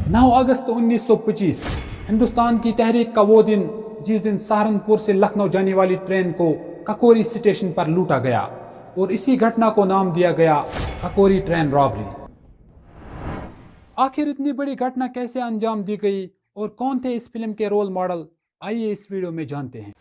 9 अगस्त 1925 हिंदुस्तान की तहरीक का वो दिन जिस दिन सहारनपुर से लखनऊ जाने वाली ट्रेन को ककोरी स्टेशन पर लूटा गया और इसी घटना को नाम दिया गया ककोरी ट्रेन रॉबरी। आखिर इतनी बड़ी घटना कैसे अंजाम दी गई और कौन थे इस फिल्म के रोल मॉडल, आइए इस वीडियो में जानते हैं।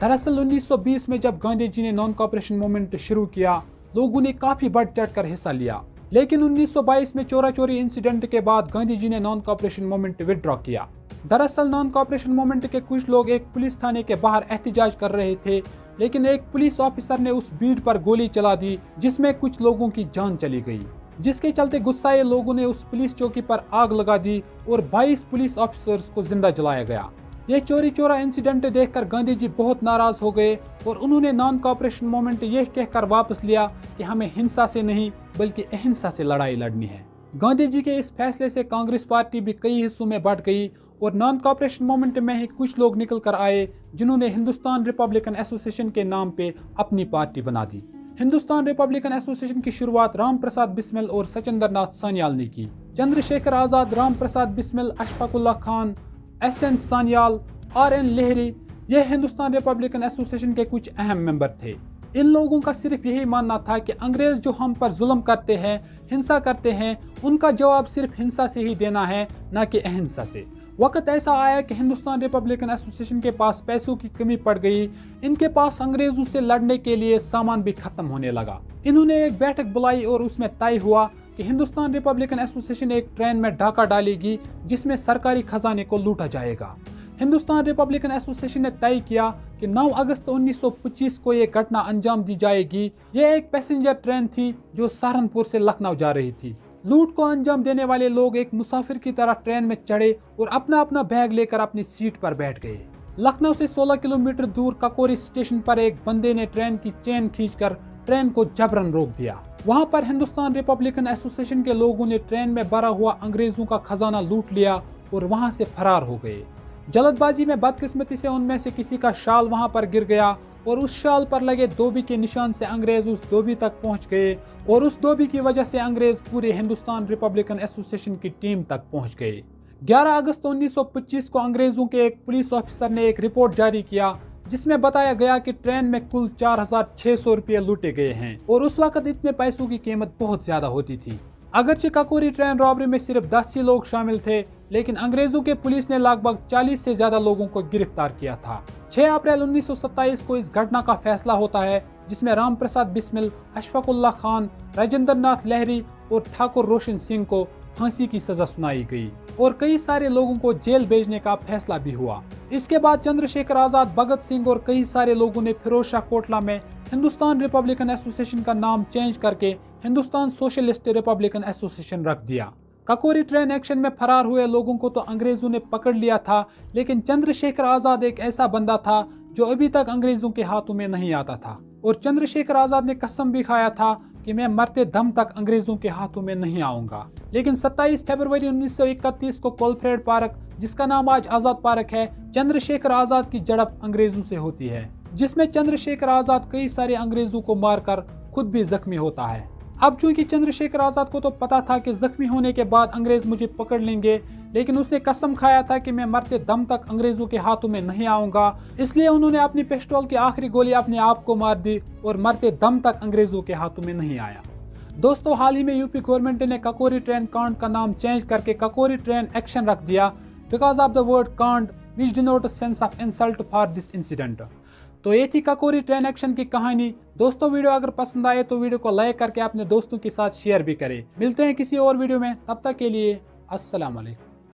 दरअसल 1920 में जब गांधी जी ने नॉन कॉपरेशन मूवमेंट शुरू किया, लोगों ने काफी बढ़ चढ़ कर हिस्सा लिया, लेकिन 1922 में चोरा चोरी इंसिडेंट के बाद गांधी जी ने नॉन कॉपरेशन मूवमेंट विदड्रॉ किया। दरअसल नॉन कॉपरेशन मूवमेंट के कुछ लोग एक पुलिस थाने के बाहर एहतजाज कर रहे थे, लेकिन एक पुलिस ऑफिसर ने उस भीड़ पर गोली चला दी जिसमें कुछ लोगों की जान चली गई, जिसके चलते गुस्साए लोगों ने उस पुलिस चौकी पर आग लगा दी और 22 पुलिस ऑफिसर्स को जिंदा जलाया गया। ये चोरी चोरा इंसिडेंट देखकर गांधी जी बहुत नाराज हो गए और उन्होंने नॉन कॉपरेशन मूवमेंट यह कहकर वापस लिया कि हमें हिंसा से नहीं बल्कि अहिंसा से लड़ाई लड़नी है। गांधी जी के इस फैसले से कांग्रेस पार्टी भी कई हिस्सों में बढ़ गई और नॉन कॉपरेशन मूवमेंट में ही कुछ लोग निकल कर आए जिन्होंने हिंदुस्तान रिपब्लिकन एसोसिएशन के नाम पे अपनी पार्टी बना दी। हिंदुस्तान रिपब्लिकन एसोसिएशन की शुरुआत राम प्रसाद बिस्मिल और सचिंद्र नाथ सान्याल ने की। चंद्रशेखर आजाद, राम प्रसाद बिस्मिल, अशफाक उल्लाह खान, एस.एन. सान्याल, आर.एन. लहरी, ये हिंदुस्तान रिपब्लिकन एसोसिएशन के कुछ अहम मेंबर थे। इन लोगों का सिर्फ यही मानना था कि अंग्रेज जो हम पर जुल्म करते हैं, हिंसा करते हैं, उनका जवाब सिर्फ हिंसा से ही देना है, न कि अहिंसा से। वक्त ऐसा आया कि हिंदुस्तान रिपब्लिकन एसोसिएशन के पास पैसों की कमी पड़ गई। इनके पास अंग्रेजों से लड़ने के लिए सामान भी खत्म होने लगा। इन्होंने एक बैठक बुलाई और उसमें तय हुआ कि हिंदुस्तान रिपब्लिकन एसोसिएशन एक ट्रेन में डाका डालेगी जिसमें सरकारी खजाने को लूटा जाएगा। हिंदुस्तान रिपब्लिकन एसोसिएशन ने तय किया कि 9 अगस्त 1925 को यह घटना अंजाम दी जाएगी। यह एक पैसेंजर ट्रेन थी जो सहारनपुर से लखनऊ जा रही थी। लूट को अंजाम देने वाले लोग एक मुसाफिर की तरह ट्रेन में चढ़े और अपना अपना बैग लेकर अपनी सीट पर बैठ गए। लखनऊ से 16 किलोमीटर दूर ककोरी स्टेशन पर एक बंदे ने ट्रेन की चेन खींचकर ट्रेन को जबरन रोक दिया। वहां पर हिंदुस्तान रिपब्लिकन एसोसिएशन के लोगों ने ट्रेन में भरा हुआ अंग्रेजों का खजाना लूट लिया और वहां से फरार हो गए। जल्दबाजी में बदकिस्मती से उनमें से किसी का शाल वहां पर गिर गया और उस शाल पर लगे धोबी के निशान से अंग्रेज उस धोबी तक पहुंच गए और उस धोबी की वजह से अंग्रेज पूरे हिंदुस्तान रिपब्लिकन एसोसिएशन की टीम तक पहुंच गए। 11 अगस्त 1925 को अंग्रेजों के एक पुलिस ऑफिसर ने एक रिपोर्ट जारी किया जिसमें बताया गया कि ट्रेन में कुल 4600 रुपये लूटे गए हैं और उस वक्त इतने पैसों की कीमत बहुत ज्यादा होती थी। अगरचे ककोरी ट्रेन रॉबरी में सिर्फ 10 ही लोग शामिल थे, लेकिन अंग्रेजों के पुलिस ने लगभग 40 से ज्यादा लोगों को गिरफ्तार किया था। 6 अप्रैल 1927 को इस घटना का फैसला होता है जिसमें राम प्रसाद बिस्मिल, अशफाक उल्लाह खान, राजेंद्र नाथ लहरी और ठाकुर रोशन सिंह को फांसी की सजा सुनाई गई और कई सारे लोगों को जेल भेजने का फैसला भी हुआ। इसके बाद चंद्रशेखर आजाद, भगत सिंह और कई सारे लोगों ने फिरोज शाह कोटला में हिंदुस्तान रिपब्लिकन एसोसिएशन का नाम चेंज करके हिंदुस्तान सोशलिस्ट रिपब्लिकन एसोसिएशन रख दिया। ककोरी ट्रेन एक्शन में फरार हुए लोगों को तो अंग्रेजों ने पकड़ लिया था, लेकिन चंद्रशेखर आजाद एक ऐसा बंदा था जो अभी तक अंग्रेजों के हाथों में नहीं आता था और चंद्रशेखर आजाद ने कसम भी खाया था कि मैं मरते दम तक अंग्रेजों के हाथों में नहीं आऊंगा। लेकिन 27 फरवरी 1931 को कोलफ्रेड पार्क, जिसका नाम आज आजाद पार्क है, चंद्रशेखर आजाद की झड़प अंग्रेजों से होती है, जिसमें चंद्रशेखर आजाद कई सारे अंग्रेजों को मारकर खुद भी जख्मी होता है। अब चूंकि चंद्रशेखर आजाद को तो पता था कि जख्मी होने के बाद अंग्रेज मुझे पकड़ लेंगे, लेकिन उसने कसम खाया था कि मैं मरते दम तक अंग्रेजों के हाथों में नहीं आऊंगा, इसलिए उन्होंने अपनी पिस्टल की आखिरी गोली अपने आप को मार दी और मरते दम तक अंग्रेजों के हाथों में नहीं आया। दोस्तों, हाल ही में यूपी गवर्नमेंट ने ककोरी ट्रेन कांड का नाम चेंज करके ककोरी ट्रेन एक्शन रख दिया because of the word kand which denote a sense of insult for this incident. तो ये थी ककोरी ट्रेन एक्शन की कहानी। दोस्तों, वीडियो अगर पसंद आए तो वीडियो को लाइक करके अपने दोस्तों के साथ शेयर भी करें। मिलते हैं किसी और वीडियो में, तब तक के लिए अस्सलाम वालेकुम।